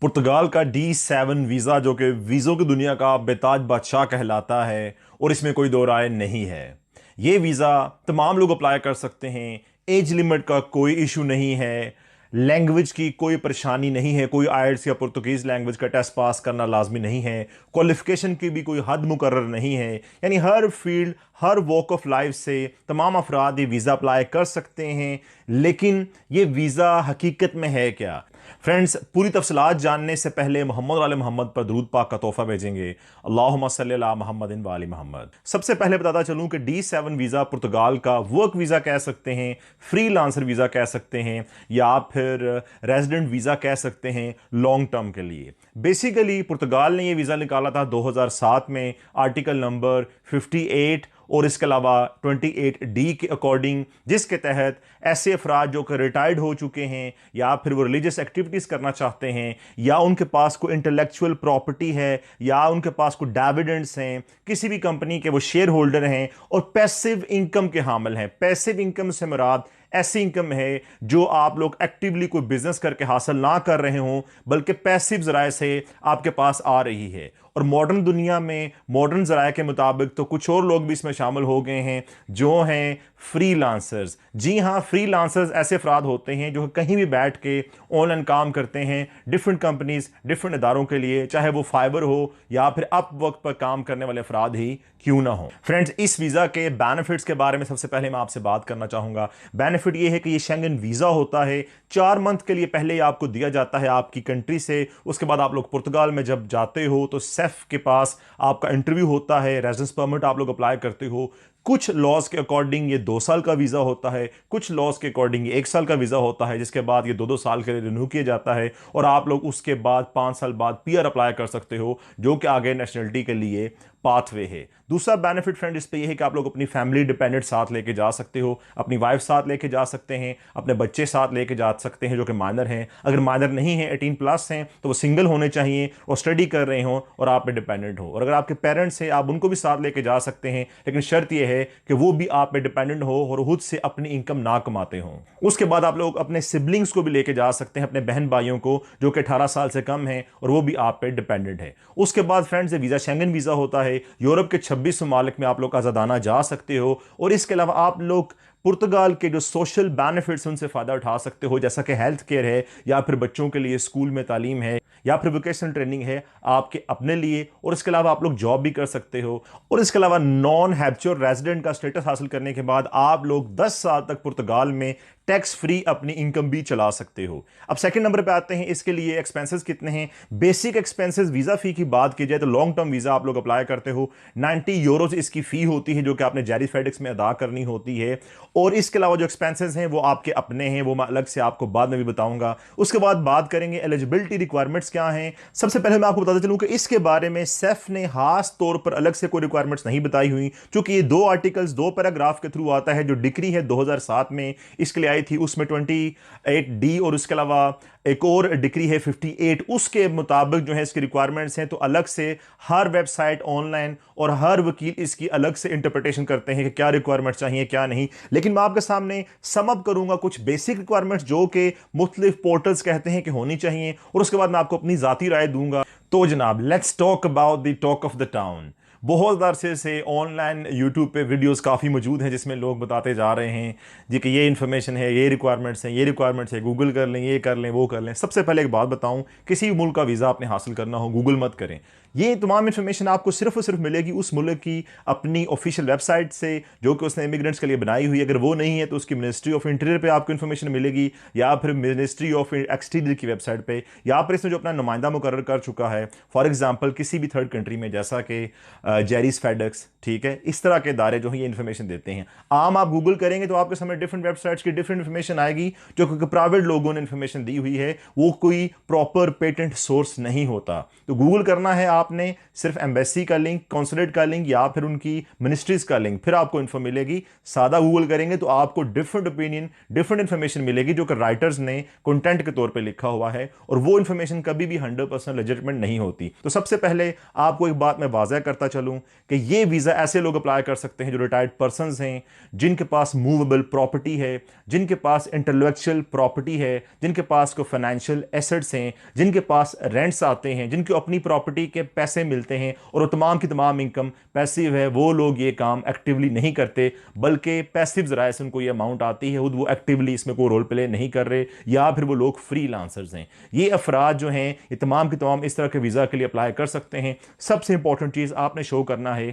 पुर्तगाल का D7 visa जो कि वीज़ों की दुनिया का बेताज बादशाह कहलाता है और इसमें कोई दो राय नहीं है। ये वीज़ा तमाम लोग अप्लाई कर सकते हैं। एज लिमिट का कोई इशू नहीं है। लैंग्वेज की कोई परेशानी नहीं है। कोई आयल्स या पुर्तगीज़ लैंग्वेज का टेस्ट पास करना लाजमी नहीं है। क्वालिफिकेशन की भी कोई हद मुकर्रर नहीं है। यानी हर फील्ड, हर वॉक ऑफ लाइफ से तमाम अफराद ये वीज़ा अप्लाई कर सकते हैं। लेकिन ये वीज़ा हकीकत में है क्या? फ्रेंड्स, पूरी तफसीलात जानने से पहले मोहम्मद वाले मोहम्मद पर दरूद पाक का तोहफा भेजेंगे। अल्लाहुम्मा सल्ली अला मोहम्मदिन व आलि मोहम्मद। सबसे पहले बताता चलूं कि D7 वीज़ा पुर्तगाल का वर्क वीज़ा कह सकते हैं, फ्रीलांसर वीज़ा कह सकते हैं, या फिर रेजिडेंट वीज़ा कह सकते हैं लॉन्ग टर्म के लिए। बेसिकली पुर्तगाल ने यह वीज़ा निकाला था 2007 में, आर्टिकल नंबर 58 और इसके अलावा 28D के अकॉर्डिंग, जिसके तहत ऐसे अफराद जो कि रिटायर्ड हो चुके हैं या फिर वो रिलीजियस एक्टिविटीज़ करना चाहते हैं, या उनके पास कोई इंटेलेक्चुअल प्रॉपर्टी है, या उनके पास कोई डिविडेंड्स हैं, किसी भी कंपनी के वो शेयर होल्डर हैं और पैसिव इनकम के हामिल हैं। पैसिव इनकम से मुराद ऐसी इनकम है जो आप लोग एक्टिवली कोई बिजनेस करके हासिल ना कर रहे हों, बल्कि पैसिव जराए से आपके पास आ रही है। और मॉडर्न दुनिया में मॉडर्न जराए के मुताबिक तो कुछ और लोग भी इसमें शामिल हो गए हैं जो हैं फ्रीलांसर्स। जी हाँ, फ्रीलांसर्स ऐसे अफराद होते हैं जो कहीं भी बैठ के ऑनलाइन काम करते हैं डिफरेंट कंपनीज, डिफरेंट इदारों के लिए, चाहे वो फाइबर हो या फिर अप वर्क पर काम करने वाले अफराद ही क्यों ना हो। फ्रेंड्स, इस वीज़ा के बेनिफिट्स के बारे में सबसे पहले मैं आपसे बात करना चाहूँगा। बेनिफिट ये है कि ये शेंगन वीज़ा होता है, 4 मंथ के लिए पहले आपको दिया जाता है आपकी कंट्री से। उसके बाद आप लोग पुर्तगाल में जब जाते हो तो सेफ के पास आपका इंटरव्यू होता है, रेजिडेंस परमिट आप लोग अप्लाई करते हो। कुछ लॉज के अकॉर्डिंग ये 2 साल का वीज़ा होता है, कुछ लॉज के अकॉर्डिंग ये 1 साल का वीज़ा होता है, जिसके बाद ये 2-2 साल के लिए रिन्यू किया जाता है और आप लोग उसके बाद 5 साल बाद PR अप्लाई कर सकते हो, जो कि आगे नेशनलिटी के लिए पाथवे है। दूसरा बेनिफिट फ्रेंड इस पे ये है कि आप लोग अपनी फैमिली डिपेंडेंट साथ लेके जा सकते हो, अपनी वाइफ साथ लेके जा सकते हैं, अपने बच्चे साथ लेके जा सकते हैं जो कि माइनर हैं। अगर माइनर नहीं है, 18+ हैं, तो वो सिंगल होने चाहिए और स्टडी कर रहे हो और आप पे डिपेंडेंट हो। और अगर आपके पेरेंट्स हैं, आप उनको भी साथ लेके जा सकते हैं, लेकिन शर्त यह है कि वो भी आप पे डिपेंडेंट हो और खुद से अपनी इनकम ना कमाते हो। उसके बाद आप लोग अपने सिबलिंग्स को भी लेके जा सकते हैं, अपने बहन भाइयों को जो कि 18 साल से कम हैं और वो भी आप पे डिपेंडेंट है। उसके बाद फ्रेंड्स, ये वीज़ा शेंगन वीज़ा होता है। यूरोप के 26 ममालिक में आप लोग आज़ादाना जा सकते हो और इसके अलावा आप लोग पुर्तगाल के जो सोशल बेनिफिट्स उनसे फ़ायदा उठा सकते हो, जैसा कि हेल्थ केयर है, या फिर बच्चों के लिए स्कूल में तालीम है, या फिर वोकेशनल ट्रेनिंग है आपके अपने लिए। और इसके अलावा आप लोग जॉब भी कर सकते हो। और इसके अलावा नॉन हैबिचुअल रेजिडेंट का स्टेटस हासिल करने के बाद आप लोग 10 साल तक पुर्तगाल में टैक्स फ्री अपनी इनकम भी चला सकते हो। अब सेकंड नंबर पे आते हैं, इसके लिए एक्सपेंसेस कितने हैं। बेसिक एक्सपेंसेस, वीज़ा फ़ी की बात की जाए तो लॉन्ग टर्म वीज़ा आप लोग अप्लाई करते हो, 90 यूरोज इसकी फ़ी होती है जो कि आपने जेरी फेडेक्स में अदा करनी होती है। और इसके अलावा जो एक्सपेंसेस हैं वो आपके अपने हैं, वो मैं अलग से आपको बाद में भी बताऊंगा। उसके बाद बात करेंगे एलिजिबिलिटी रिक्वायरमेंट्स क्या हैं। सबसे पहले मैं आपको बताता चलूं कि इसके बारे में सेफ ने खास तौर पर अलग से कोई रिक्वायरमेंट्स नहीं बताई हुई, क्योंकि ये 2 आर्टिकल्स 2 पैराग्राफ के थ्रू आता है। जो डिक्री है 2007 में इसके लिए आई थी, उसमें 28D और उसके अलावा एक और डिक्री है 58, उसके मुताबिक जो है इसकी रिक्वायरमेंट्स हैं। तो अलग से हर वेबसाइट ऑनलाइन और हर वकील इसकी अलग से इंटरप्रिटेशन करते हैं कि क्या रिक्वायरमेंट चाहिए क्या नहीं। लेकिन मैं आपके सामने सम अप करूंगा कुछ बेसिक रिक्वायरमेंट्स जो कि मुख्तलिफ पोर्टल्स कहते हैं कि होनी चाहिए, और उसके बाद मैं आपको अपनी जाती राय दूंगा। तो जनाब, let's talk about the talk of the town. बहुत अरसे से ऑनलाइन यूट्यूब पे वीडियोस काफ़ी मौजूद हैं जिसमें लोग बताते जा रहे हैं जी कि ये इन्फॉर्मेशन है, ये रिक्वायरमेंट्स हैं, ये रिक्वायरमेंट्स है, गूगल कर लें, ये कर लें, वो कर लें। सबसे पहले एक बात बताऊं, किसी भी मुल्क का वीज़ा आपने हासिल करना हो, गूगल मत करें। ये तमाम इन्फॉर्मेशन आपको सिर्फ और सिर्फ मिलेगी उस मुल्क की अपनी ऑफिशियल वेबसाइट से जो कि उसने इमिग्रेंट्स के लिए बनाई हुई है। अगर वो नहीं है तो उसकी मिनिस्ट्री ऑफ इंटीरियर पे आपको इन्फॉर्मेशन मिलेगी, या फिर मिनिस्ट्री ऑफ एक्सटीरियर की वेबसाइट पे, या फिर इसने जो अपना नुमाइंदा मुकर्रर कर चुका है, फॉर एग्जाम्पल किसी भी थर्ड कंट्री में, जैसा कि जेरीज फेडेक्स, ठीक है, इस तरह के इदारे जो है ये इन्फॉर्मेशन देते हैं। आम आप गूगल करेंगे तो आपके सामने डिफरेंट वेबसाइट्स की डिफरेंट इन्फॉर्मेशन आएगी जो कि प्राइवेट लोगों ने इन्फॉर्मेशन दी हुई है, वो कोई प्रॉपर पेटेंट सोर्स नहीं होता। तो गूगल करना है आपने सिर्फ एम्बेसी का लिंक, कॉन्सुलेट का लिंक, या फिर उनकी मिनिस्ट्रीज का लिंक, फिर आपको इन्फो मिलेगी। सादा गूगल करेंगे तो आपको डिफरेंट ओपिनियन, डिफरेंट इन्फॉर्मेशन मिलेगी जो कि राइटर्स ने कंटेंट के तौर पे लिखा हुआ है, और वो इन्फॉर्मेशन कभी भी 100% लेजिटिमेट नहीं होती। तो सबसे पहले आपको एक बात मैं वाज़ह करता चलूं कि ये वीज़ा ऐसे लोग अप्लाई कर सकते हैं जो रिटायर्ड पर्सनस हैं, जिनके पास मूवेबल प्रॉपर्टी है, जिनके पास इंटेलेक्चुअल प्रॉपर्टी है, जिनके पास को फाइनेंशियल एसेट्स हैं, जिनके पास रेंट्स आते हैं, जिनको अपनी प्रॉपर्टी के पैसे मिलते हैं और वो तमाम की तमाम इनकम पैसिव है। वो लोग ये काम एक्टिवली नहीं करते, बल्कि पैसिव जराए से उनको ये अमाउंट आती है, वो एक्टिवली इसमें कोई रोल प्ले नहीं कर रहे, या फिर वो लोग फ्री लांसर्स हैं। ये अफराद जो हैं ये तमाम की तमाम इस तरह के वीज़ा के लिए अप्लाई कर सकते हैं। सबसे इंपॉर्टेंट चीज़ आपने शो करना है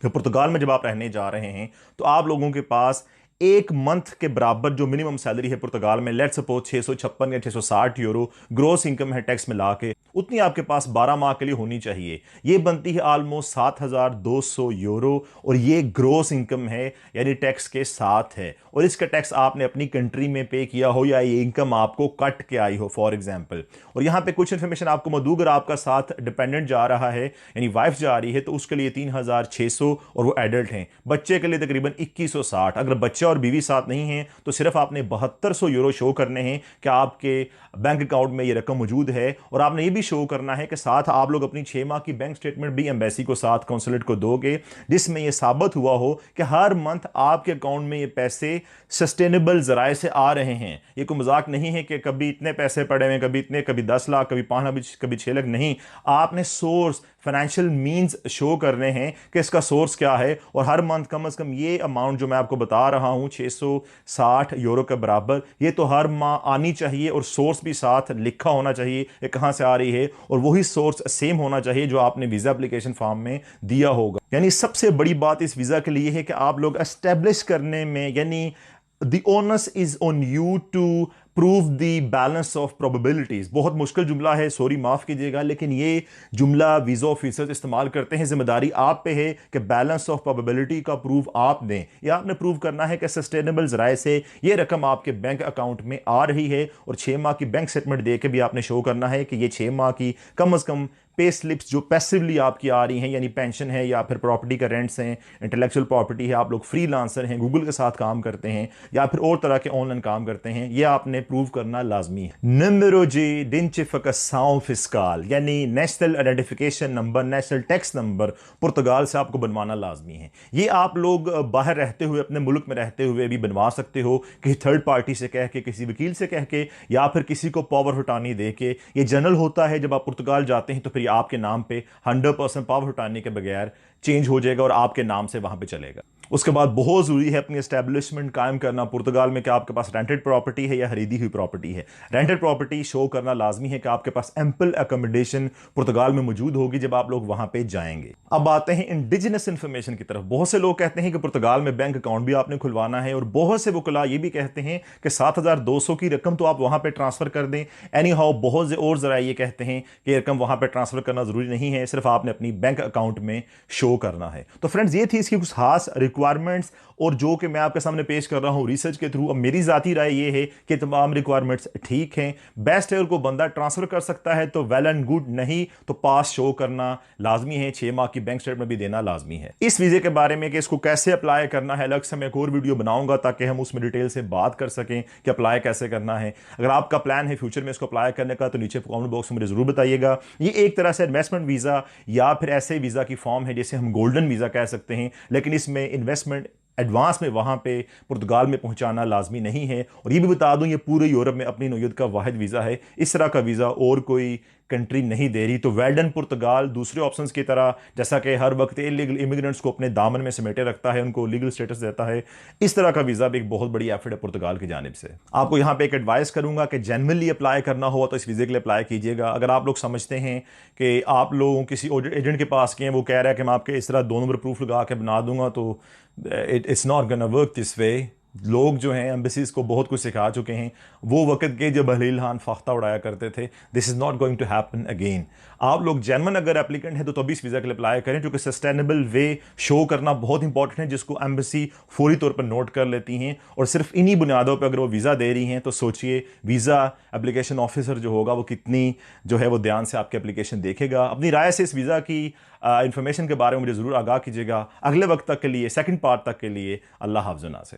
कि पुर्तगाल में जब आप रहने जा रहे हैं तो आप लोगों के पास एक मंथ के बराबर जो मिनिमम सैलरी है पुर्तगाल में, लेट सपोज 656 या 660 यूरो ग्रोस इनकम है टैक्स मिला के, उतनी आपके पास 12 माह के लिए होनी चाहिए। ये बनती है ऑलमोस्ट 7200 यूरो, और ये ग्रोस इनकम है यानी टैक्स के साथ है, और इसका टैक्स आपने अपनी कंट्री में पे किया हो या ये इनकम आपको कट के आई हो फॉर एग्जांपल। और यहां पे कुछ इंफॉर्मेशन आपको मौजूद, अगर आपका साथ डिपेंडेंट जा रहा है यानी वाइफ जा रही है तो उसके लिए 3600 और वो एडल्ट हैं। बच्चे के लिए तकरीबन 2160। अगर बच्चे और बीवी साथ नहीं हैं तो सिर्फ आपने 7200 यूरो शो करने हैं कि आपके बैंक अकाउंट में ये रकम मौजूद है, और आपने ये भी शो करना है कि साथ आप लोग अपनी 6 माह की बैंक स्टेटमेंट भी एम्बेसी को साथ कौंसलेट को दोगे, जिसमें यह साबित हुआ हो कि हर मंथ आपके अकाउंट में ये पैसे सस्टेनेबल जराए से आ रहे हैं। ये कोई मजाक नहीं है कि कभी इतने पैसे पड़े हुए, कभी इतने, कभी 10 लाख, कभी 5 लाख, कभी 6 लाख, नहीं। आपने सोर्स फाइनेंशियल मींस शो करने हैं कि इसका सोर्स क्या है, और हर मंथ कम से कम ये अमाउंट जो मैं आपको बता रहा हूं 660 यूरो के बराबर, ये तो हर माह आनी चाहिए, और सोर्स भी साथ लिखा होना चाहिए ये कहां से आ रही है, और वही सोर्स सेम होना चाहिए जो आपने वीजा एप्लीकेशन फॉर्म में दिया होगा। यानी सबसे बड़ी बात इस वीजा के लिए है कि आप लोग एस्टेब्लिश करने में, यानी the onus is on you to prove the balance of probabilities। बहुत मुश्किल जुमला है, सॉरी माफ कीजिएगा, लेकिन ये जुमला वीजा ऑफिसर्स इस्तेमाल करते हैं। जिम्मेदारी आप पे है कि बैलेंस ऑफ प्रोबेबिलिटी का प्रूफ आप दें, या आपने प्रूव करना है कि सस्टेनेबल जराए से ये रकम आपके बैंक अकाउंट में आ रही है, और 6 माह की बैंक स्टेटमेंट दे के भी आपने शो करना है कि ये 6 माह की कम से कम पे स्लिप्स जो पैसिवली आपकी आ रही हैं, यानी पेंशन है या फिर प्रॉपर्टी का रेंट्स हैं, इंटेलेक्चुअल प्रॉपर्टी है, आप लोग फ्रीलांसर हैं, गूगल के साथ काम करते हैं या फिर और तरह के ऑनलाइन काम करते हैं, ये आपने प्रूव करना लाजमी है। नंबर जी डिंचिफिकेशन फिस्काल, यानी national identification number, national tax number पुर्तगाल से आपको बनवाना लाजमी है। ये आप लोग बाहर रहते हुए, अपने मुल्क में रहते हुए भी बनवा सकते हो, किसी थर्ड पार्टी से कह के, किसी वकील से कह के, या फिर किसी को पावर हटानी दे के। ये जनरल होता है, जब आप पुर्तगाल जाते हैं तो फिर आपके नाम पे 100% पावर हटाने के बगैर चेंज हो जाएगा और आपके नाम से वहां पे चलेगा। उसके बाद बहुत जरूरी है अपनी एस्टेब्लिशमेंट कायम करना पुर्तगाल में कि आपके पास रेंटेड प्रॉपर्टी है या खरीदी हुई प्रॉपर्टी है। रेंटेड प्रॉपर्टी शो करना लाजमी है कि आपके पास एम्पल अकोमोडेशन पुर्तगाल में मौजूद होगी जब आप लोग वहां पे जाएंगे। अब आते हैं इंडिजिनस इंफॉर्मेशन की तरफ। बहुत से लोग कहते हैं कि पुर्तगाल में बैंक अकाउंट भी आपने खुलवाना है, और बहुत से वकला ये भी कहते हैं कि 7200 की रकम तो आप वहां पे ट्रांसफर कर दें। एनी हाउ बहुत से और जरा ये कहते हैं कि रकम वहां पे ट्रांसफर करना जरूरी नहीं है, सिर्फ आपने अपनी बैंक अकाउंट में शो करना है। तो फ्रेंड्स, ये थी इसकी कुछ खास रिक्वायरमेंट्स, और जो कि मैं आपके सामने पेश कर रहा हूं रिसर्च के थ्रू। अब मेरी जाती राय ये है कि तमाम रिक्वायरमेंट्स ठीक हैं। बेस्ट है, को बंदा ट्रांसफर कर सकता है तो वेल एंड गुड, नहीं तो पास शो करना लाजमी है, 6 माह की बैंक स्टेटमेंट भी देना लाजमी है। इस वीजे के बारे में कि इसको कैसे अप्लाई करना है, अलग से मैं एक और वीडियो बनाऊंगा ताकि हम उसमें डिटेल से बात कर सकें कि अप्लाई कैसे करना है। अगर आपका प्लान है फ्यूचर में इसको अप्लाई करने का तो नीचे कमेंट बॉक्स में मुझे जरूर बताइएगा। ये एक तरह से इन्वेस्टमेंट वीजा या फिर ऐसे वीजा की फॉर्म है जैसे हम गोल्डन वीजा कह सकते हैं, लेकिन इसमें इन्वेस्टमेंट एडवांस में वहां पे पुर्तगाल में पहुंचाना लाजमी नहीं है। और ये भी बता दूं, ये पूरे यूरोप में अपनी नौयत का वाहिद वीज़ा है, इस तरह का वीज़ा और कोई कंट्री नहीं दे रही। तो वेल्डन पुर्तगाल दूसरे ऑप्शंस की तरह, जैसा कि हर वक्त इलीगल इमिग्रेंट्स को अपने दामन में समेटे रखता है, उनको लीगल स्टेटस देता है, इस तरह का वीज़ा भी एक बहुत बड़ी एफर्ट है पुर्तगाल की जानिब से। आपको यहाँ पे एक एडवाइस करूंगा कि जेन्युइनली अप्लाई करना हो तो इस वीज़े के लिए अप्लाई कीजिएगा। अगर आप लोग समझते हैं कि आप लोगों किसी एजेंट के पास गए, वो कह रहा है कि मैं आपके इस तरह 2 नंबर प्रूफ लगा के बना दूंगा, तो it's not gonna work this way. लोग जो हैं एम्बेसीज को बहुत कुछ सिखा चुके हैं, वो वक्त के जब हलील खान फाख्ता उड़ाया करते थे। This is not going to happen again. आप लोग जेन्युइन अगर एप्लीकेंट हैं तो तभी इस वीज़ा के लिए अप्लाई करें, क्योंकि सस्टेनेबल वे शो करना बहुत इंपॉर्टेंट है, जिसको एम्बेसी फौरी तौर पर नोट कर लेती हैं। और सिर्फ इन्हीं बुनियादों पर अगर वो वीज़ा दे रही हैं तो सोचिए वीज़ा एप्लीकेशन ऑफिसर जो होगा वो कितनी जो है वो ध्यान से आपकी एप्लीकेशन देखेगा। अपनी राय से इस वीज़ा की इंफॉर्मेशन के बारे में मुझे ज़रूर आगाह कीजिएगा। अगले वक्त तक के लिए, सेकंड पार्ट तक के लिए, अल्लाह हाफ़िज़।